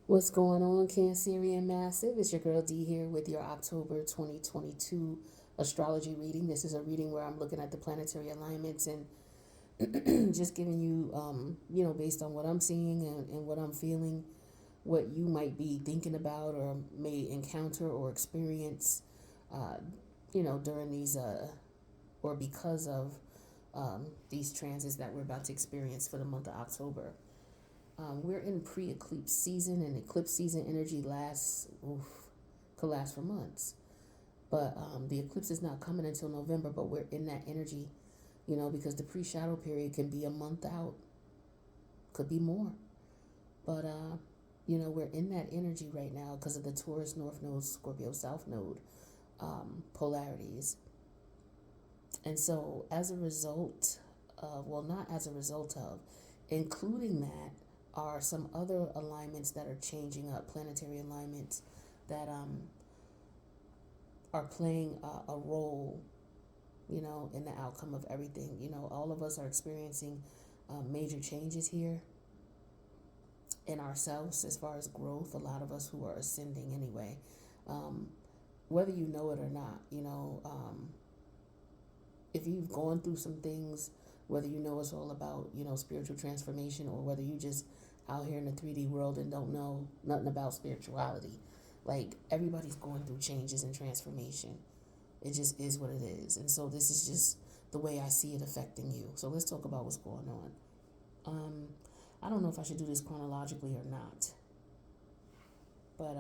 What's going on, Cancerian Massive? It's your girl D here with your October 2022 astrology reading. This is a reading where I'm looking at the planetary alignments and just giving you, based on what I'm seeing and what I'm feeling, what you might be thinking about or may encounter or experience, during these, or because of these transits that we're about to experience for the month of October. We're in pre-eclipse season, and eclipse season energy could last for months. But the eclipse is not coming until November, but we're in that energy, because the pre-shadow period can be a month out, could be more. But, we're in that energy right now because of the Taurus North Node, Scorpio South Node polarities. And so as a result not as a result of, including that, are some other alignments that are changing up, planetary alignments that are playing a role, in the outcome of everything. All of us are experiencing major changes here in ourselves as far as growth. A lot of us who are ascending anyway, whether you know it or not, if you've gone through some things, whether you know it's all about, spiritual transformation, or whether you just out here in the 3D world and don't know nothing about spirituality. Like, everybody's going through changes and transformation. It just is what it is. And so this is just the way I see it affecting you. So let's talk about what's going on. I don't know if I should do this chronologically or not, but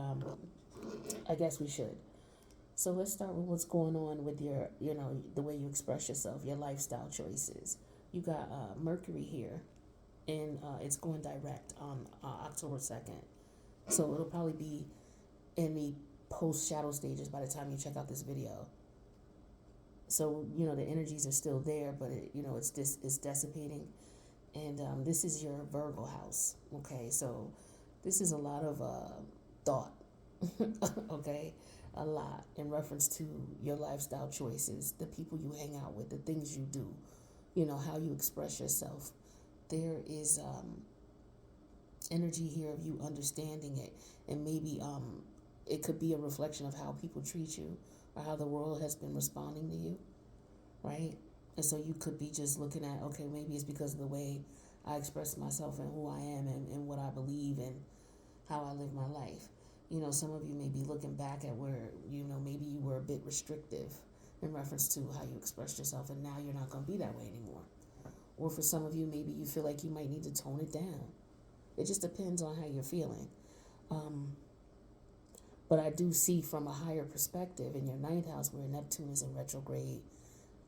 I guess we should. So let's start with what's going on with your, the way you express yourself, your lifestyle choices. You got Mercury here, and it's going direct on October 2nd. So it'll probably be in the post-shadow stages by the time you check out this video. So, the energies are still there, but it's dissipating. And this is your Virgo house, okay? So this is a lot of thought, okay? A lot in reference to your lifestyle choices, the people you hang out with, the things you do, how you express yourself. There is energy here of you understanding it, and maybe it could be a reflection of how people treat you or how the world has been responding to you, right? And so you could be just looking at, okay, maybe it's because of the way I express myself and who I am and what I believe and how I live my life. Some of you may be looking back at where, maybe you were a bit restrictive in reference to how you expressed yourself, and now you're not going to be that way anymore. Or for some of you, maybe you feel like you might need to tone it down. It just depends on how you're feeling. But I do see from a higher perspective in your ninth house where Neptune is in retrograde,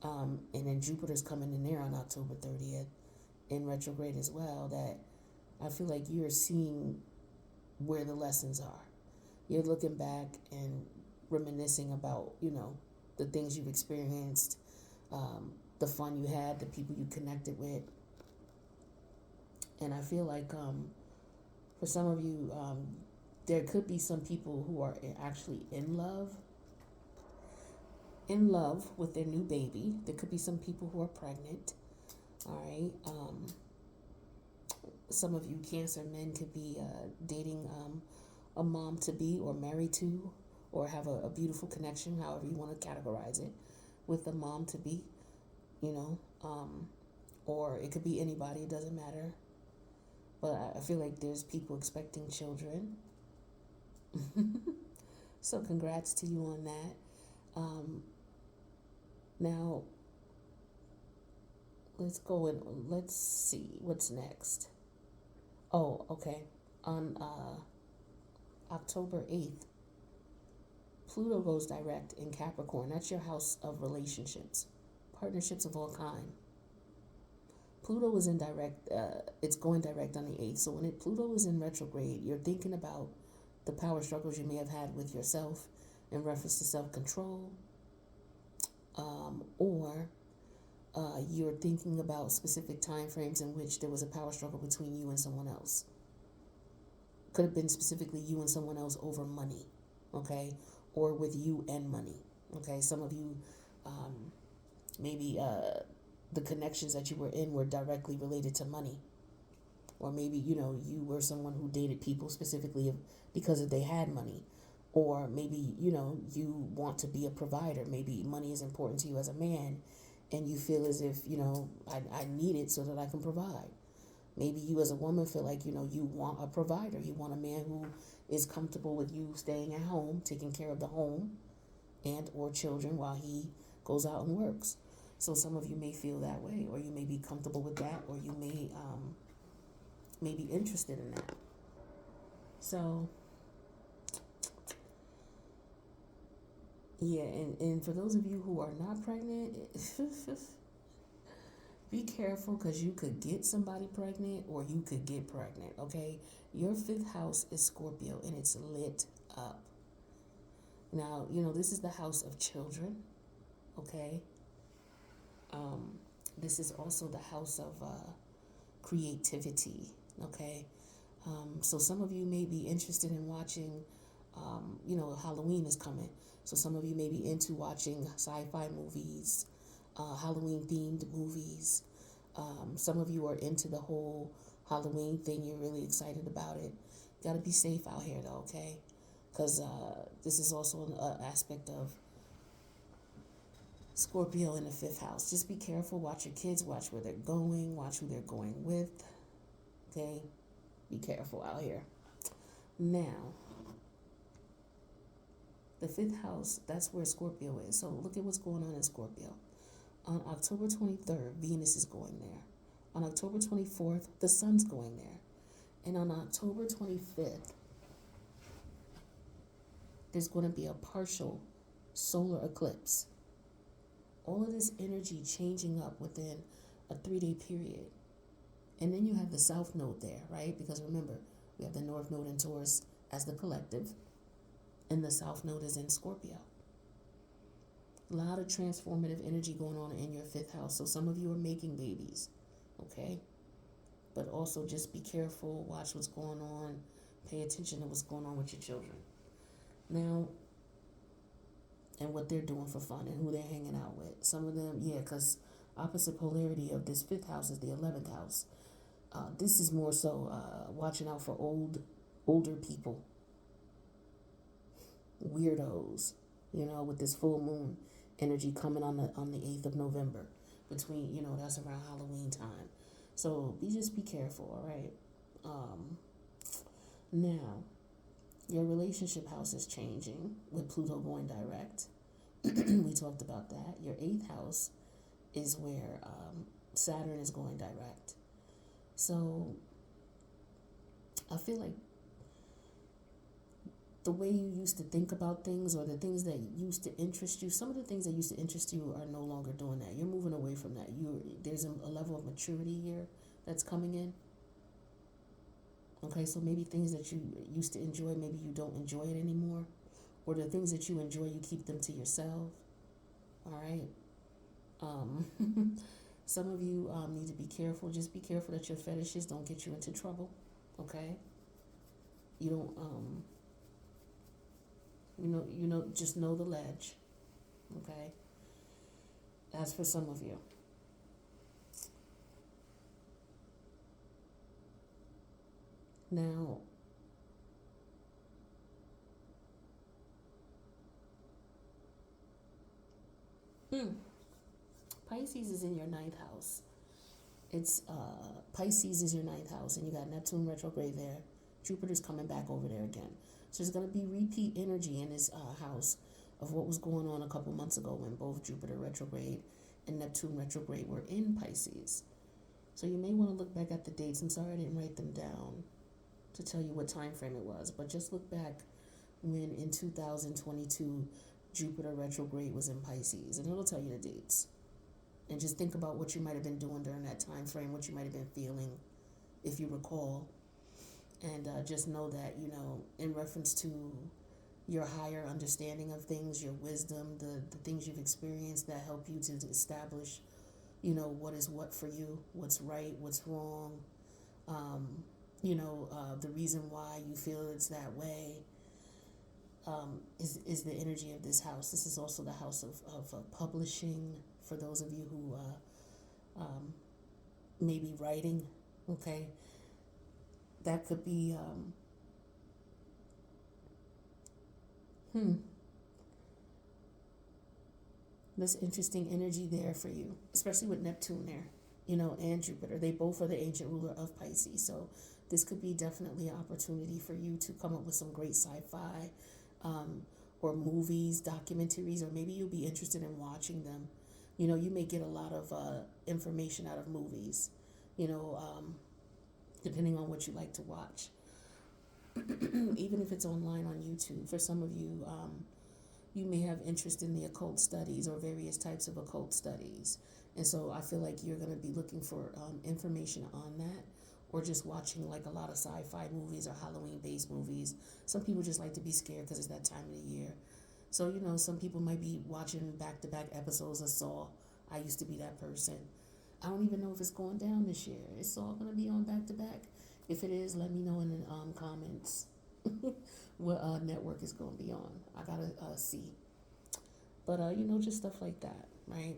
and then Jupiter's coming in there on October 30th in retrograde as well, that I feel like you're seeing where the lessons are. You're looking back and reminiscing about, the things you've experienced, the fun you had, the people you connected with. And I feel like for some of you, there could be some people who are actually in love with their new baby. There could be some people who are pregnant. All right. Some of you Cancer men could be dating a mom to be, or married to, or have a beautiful connection, however you want to categorize it, with a mom to be, or it could be anybody, it doesn't matter. But I feel like there's people expecting children. So congrats to you on that. Now, let's see what's next. Oh, okay. On October 8th, Pluto goes direct in Capricorn. That's your house of relationships, partnerships of all kind. Pluto is in direct, it's going direct on the 8th. So when Pluto is in retrograde, you're thinking about the power struggles you may have had with yourself in reference to self-control, or you're thinking about specific time frames in which there was a power struggle between you and someone else. Could have been specifically you and someone else over money, okay? Or with you and money, okay? Some of you, maybe the connections that you were in were directly related to money. Or maybe, you were someone who dated people specifically because they had money. Or maybe, you want to be a provider. Maybe money is important to you as a man, and you feel as if, I need it so that I can provide. Maybe you as a woman feel like, you want a provider. You want a man who is comfortable with you staying at home, taking care of the home and or children while he goes out and works. So some of you may feel that way, or you may be comfortable with that, or you may be interested in that. So, yeah, and for those of you who are not pregnant, be careful, because you could get somebody pregnant or you could get pregnant, okay? Your fifth house is Scorpio, and it's lit up. Now, this is the house of children, okay? This is also the house of creativity, okay? So some of you may be interested in watching, Halloween is coming. So some of you may be into watching sci-fi movies, Halloween-themed movies. Some of you are into the whole Halloween thing. You're really excited about it. Got to be safe out here, though, okay? Because this is also an aspect of Scorpio in the fifth house. Just be careful. Watch your kids. Watch where they're going. Watch who they're going with. Okay? Be careful out here. Now, the fifth house, that's where Scorpio is. So look at what's going on in Scorpio. On October 23rd, Venus is going there. On October 24th, the sun's going there. And on October 25th, there's going to be a partial solar eclipse. All of this energy changing up within a 3-day period. And then you have the south node there, right? Because remember, we have the north node in Taurus as the collective, and the south node is in Scorpio. A lot of transformative energy going on in your fifth house. So some of you are making babies, okay? But also just be careful, watch what's going on, pay attention to what's going on with your children. Now, and what they're doing for fun and who they're hanging out with. Some of them, because opposite polarity of this fifth house is the 11th house. This is more so watching out for older people, weirdos, with this full moon energy coming on the 8th of November, between, that's around Halloween time. So just be careful, all right? Now, your relationship house is changing with Pluto going direct. We talked about that. Your 8th house is where Saturn is going direct. So I feel like the way you used to think about things, or the things that used to interest you, some of the things that used to interest you are no longer doing that. You're moving away from that. There's a level of maturity here that's coming in. Okay, so maybe things that you used to enjoy, maybe you don't enjoy it anymore. Or the things that you enjoy, you keep them to yourself. All right? Some of you need to be careful. Just be careful that your fetishes don't get you into trouble. Okay? You don't, just know the ledge. Okay? That's for some of you. Now, Pisces is in your 9th house. It's Pisces is your 9th house, and you got Neptune retrograde there. Jupiter's coming back over there again. So there's going to be repeat energy in this house of what was going on a couple months ago when both Jupiter retrograde and Neptune retrograde were in Pisces. So you may want to look back at the dates. I'm sorry I didn't write them down to tell you what time frame it was, but just look back when in 2022 Jupiter retrograde was in Pisces, and it'll tell you the dates. And just think about what you might have been doing during that time frame, what you might have been feeling, if you recall. And just know that, in reference to your higher understanding of things, your wisdom, the things you've experienced that help you to establish, what is what for you, what's right, what's wrong, the reason why you feel it's that way, is the energy of this house. This is also the house of publishing, for those of you who may be writing, okay? That could be, hmm, this interesting energy there for you, especially with Neptune there, and Jupiter. They both are the ancient ruler of Pisces. So this could be definitely an opportunity for you to come up with some great sci-fi, um, or movies, documentaries, or maybe you'll be interested in watching them. You may get a lot of information out of movies, you know, depending on what you like to watch. Even if it's online on YouTube. For some of you, you may have interest in the occult studies or various types of occult studies. And so I feel like you're going to be looking for information on that, or just watching like a lot of sci-fi movies or Halloween-based movies. Some people just like to be scared because it's that time of the year. So, some people might be watching back-to-back episodes of Saw. I used to be that person. I don't even know if it's going down this year. Is Saw going to be on back-to-back? If it is, let me know in the comments what network is going to be on. I got to see. But, just stuff like that, right?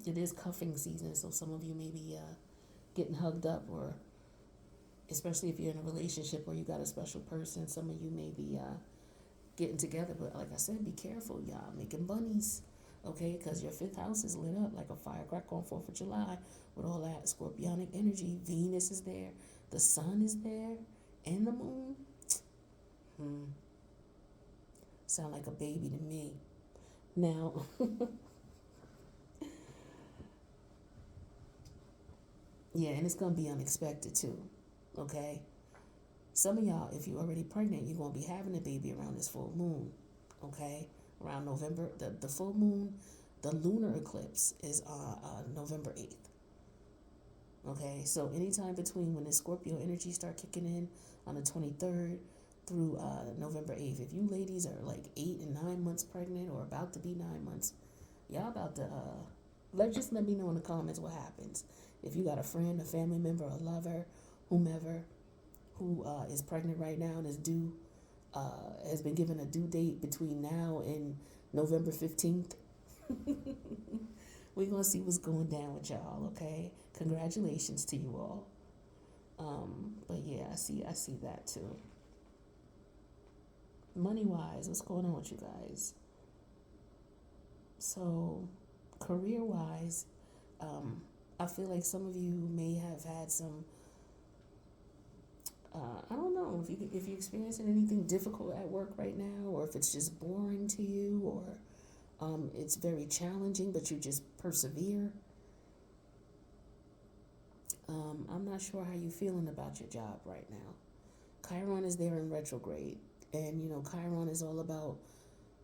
It is cuffing season, so some of you may be getting hugged up, or especially if you're in a relationship or you got a special person, some of you may be getting together. But like I said, be careful, y'all making bunnies, okay? Because your fifth house is lit up like a firecracker on 4th of July with all that scorpionic energy. Venus is there, the sun is there, and the moon. Sound like a baby to me. Now, yeah, and it's going to be unexpected too, okay? Some of y'all, if you're already pregnant, you're going to be having a baby around this full moon, okay? Around November, the full moon, the lunar eclipse is November 8th, okay? So anytime between when the Scorpio energy start kicking in on the 23rd through November 8th, if you ladies are like 8 and 9 months pregnant or about to be 9 months, y'all about to, just let me know in the comments what happens. If you got a friend, a family member, a lover, whomever, who is pregnant right now and is due, has been given a due date between now and November 15th, we're going to see what's going down with y'all, okay? Congratulations to you all. But yeah, I see that too. Money-wise, what's going on with you guys? So, career-wise, I feel like some of you may have had some, I don't know if you're experiencing anything difficult at work right now, or if it's just boring to you, or it's very challenging, but you just persevere. I'm not sure how you're feeling about your job right now. Chiron is there in retrograde, and Chiron is all about,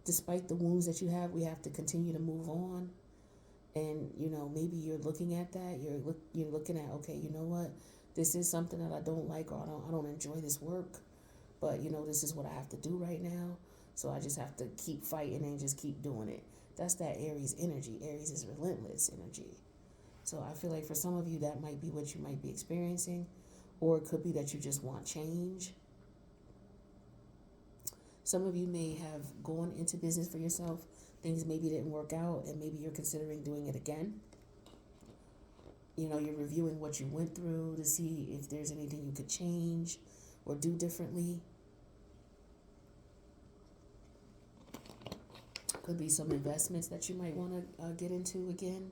despite the wounds that you have, we have to continue to move on. And maybe you're looking at that. You're looking at, okay, you know what? This is something that I don't like, or I don't enjoy this work, but this is what I have to do right now. So I just have to keep fighting and just keep doing it. That's that Aries energy. Aries is relentless energy. So I feel like for some of you, that might be what you might be experiencing, or it could be that you just want change. Some of you may have gone into business for yourself. Things maybe didn't work out, and maybe you're considering doing it again. You're reviewing what you went through to see if there's anything you could change or do differently. Could be some investments that you might want to get into again.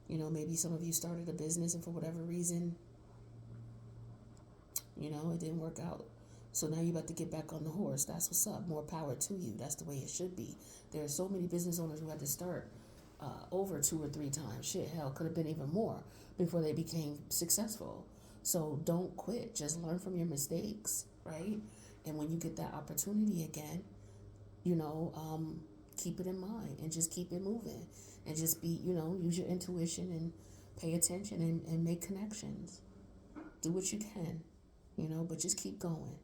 Maybe some of you started a business and for whatever reason, it didn't work out. So now you're about to get back on the horse. That's what's up. More power to you. That's the way it should be. There are so many business owners who had to start over 2 or 3 times. Shit, hell, could have been even more before they became successful. So don't quit. Just learn from your mistakes, right? And when you get that opportunity again, keep it in mind and just keep it moving. And just be, use your intuition and pay attention and make connections. Do what you can, but just keep going.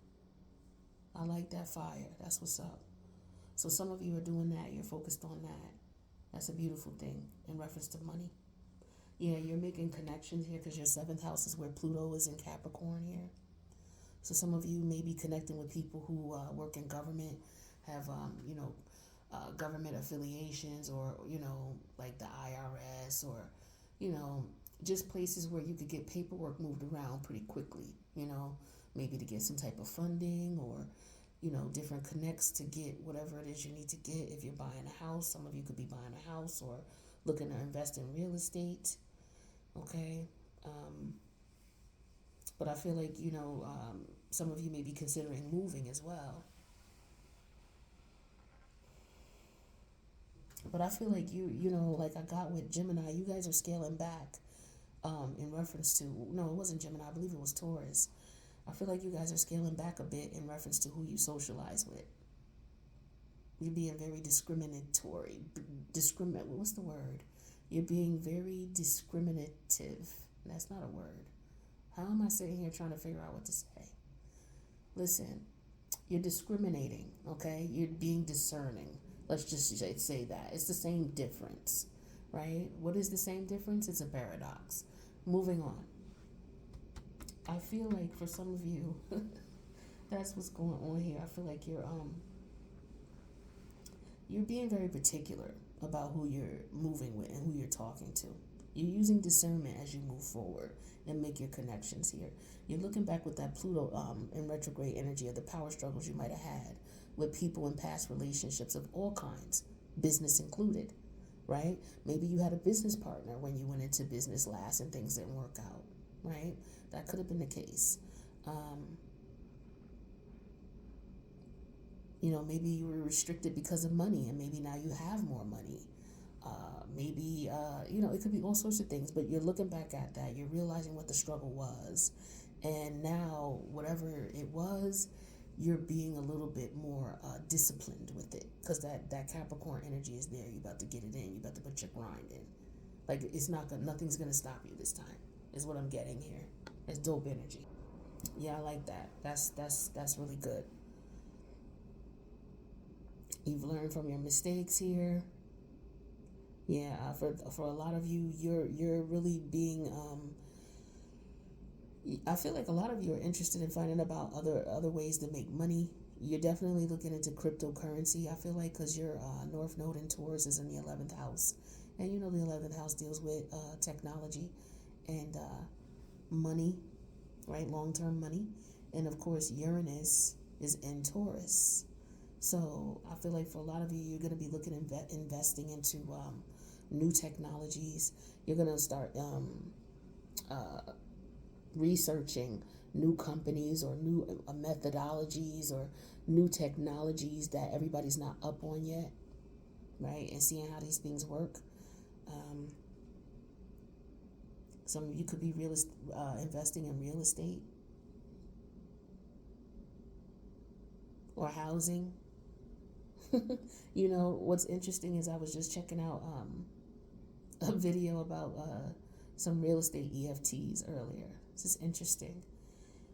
I like that fire. That's what's up. So some of you are doing that. You're focused on that. That's a beautiful thing in reference to money. Yeah, you're making connections here because your 7th house is where Pluto is in Capricorn here. So some of you may be connecting with people who work in government, have, government affiliations, or, like the IRS, or, just places where you could get paperwork moved around pretty quickly, maybe to get some type of funding or, different connects to get whatever it is you need to get. If you're buying a house, some of you could be buying a house or looking to invest in real estate, okay? But I feel like, some of you may be considering moving as well. But I feel like like I got with Gemini, you guys are scaling back in reference to, no, it wasn't Gemini, I believe it was Taurus. I feel like you guys are scaling back a bit in reference to who you socialize with. You're being very discriminatory. What's the word? You're being very discriminative. That's not a word. How am I sitting here trying to figure out what to say? Listen, you're discriminating, okay? You're being discerning. Let's just say that. It's the same difference, right? What is the same difference? It's a paradox. Moving on. I feel like for some of you, that's what's going on here. I feel like you're being very particular about who you're moving with and who you're talking to. You're using discernment as you move forward and make your connections here. You're looking back with that Pluto in retrograde energy of the power struggles you might have had with people in past relationships of all kinds, business included, right? Maybe you had a business partner when you went into business last and things didn't work out, right? That could have been the case. Maybe you were restricted because of money and maybe now you have more money. It could be all sorts of things, but you're looking back at that, you're realizing what the struggle was, and now whatever it was, you're being a little bit more disciplined with it, because that Capricorn energy is there. You about to get it in, you about to put your grind in. Like, nothing's gonna stop you this time, is what I'm getting here. It's dope energy. Yeah, I like that. That's really good. You've learned from your mistakes here. Yeah, for a lot of you, you're really being. I feel like a lot of you are interested in finding about other ways to make money. You're definitely looking into cryptocurrency. I feel like because your North Node in Taurus is in the 11th house, and the 11th house deals with technology and money, right? Long-term money, and of course Uranus is in Taurus. So I feel like for a lot of you, you're going to be looking at investing into new technologies. You're going to start researching new companies or new methodologies or new technologies that everybody's not up on yet, right? And seeing how these things work. Some of you could be investing in real estate or housing. What's interesting is I was just checking out a video about some real estate EFTs earlier. This is interesting.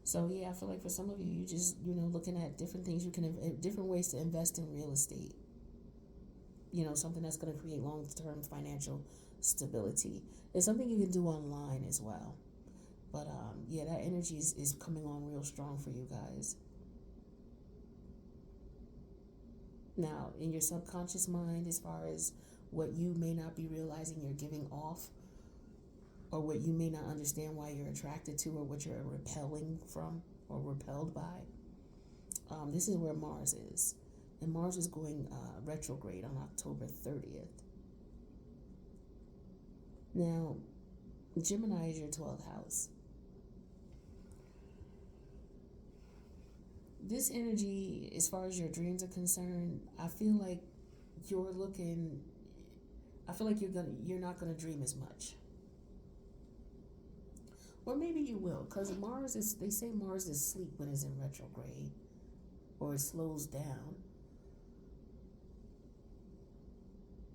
So yeah, I feel like for some of you, you just looking at different things different ways to invest in real estate. Something that's going to create long-term financial stability. It's something you can do online as well. But that energy is coming on real strong for you guys. Now, in your subconscious mind, as far as what you may not be realizing you're giving off, or what you may not understand why you're attracted to, or what you're repelling from or repelled by, this is where Mars is. And Mars is going retrograde on October 30th. Now, Gemini is your 12th house. This energy, as far as your dreams are concerned, I feel like you're not gonna dream as much. Or maybe you will, because they say Mars is sleep when it's in retrograde, or it slows down.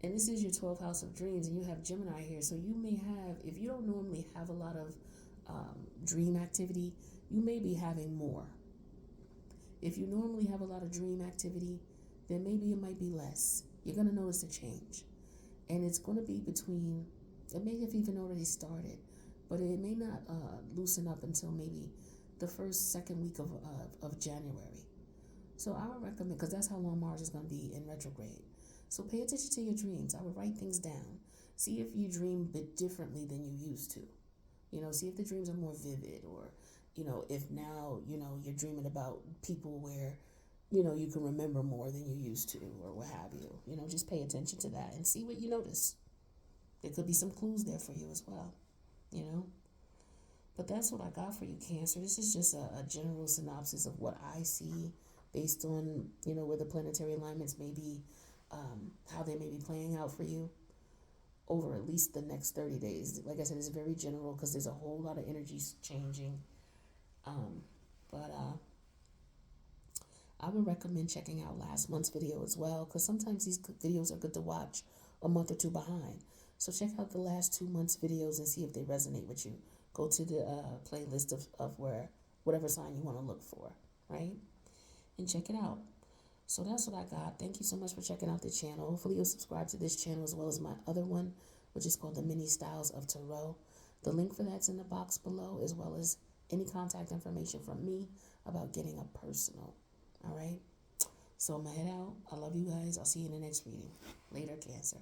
And this is your 12th house of dreams, and you have Gemini here, so you may have, if you don't normally have a lot of dream activity, you may be having more. If you normally have a lot of dream activity, then maybe it might be less. You're going to notice a change. And it's going to be it may have even already started, but it may not loosen up until maybe the second week of January. So I would recommend, because that's how long Mars is going to be in retrograde. So pay attention to your dreams. I would write things down. See if you dream a bit differently than you used to. See if the dreams are more vivid, or, if now, you're dreaming about people where, you can remember more than you used to, or what have you. Just pay attention to that and see what you notice. There could be some clues there for you as well, you know? But that's what I got for you, Cancer. This is just a general synopsis of what I see based on, where the planetary alignments may be, how they may be playing out for you over at least the next 30 days. Like I said, it's very general because there's a whole lot of energies changing. But I would recommend checking out last month's video as well, because sometimes these videos are good to watch a month or two behind. So check out the last 2 months' videos and see if they resonate with you. Go to the playlist of whatever sign you want to look for, right? And check it out. So that's what I got. Thank you so much for checking out the channel. Hopefully you'll subscribe to this channel as well as my other one, which is called the Mini Styles of Tarot. The link for that's in the box below, as well as any contact information from me about getting a personal. All right? So I'm going to head out. I love you guys. I'll see you in the next reading. Later, Cancer.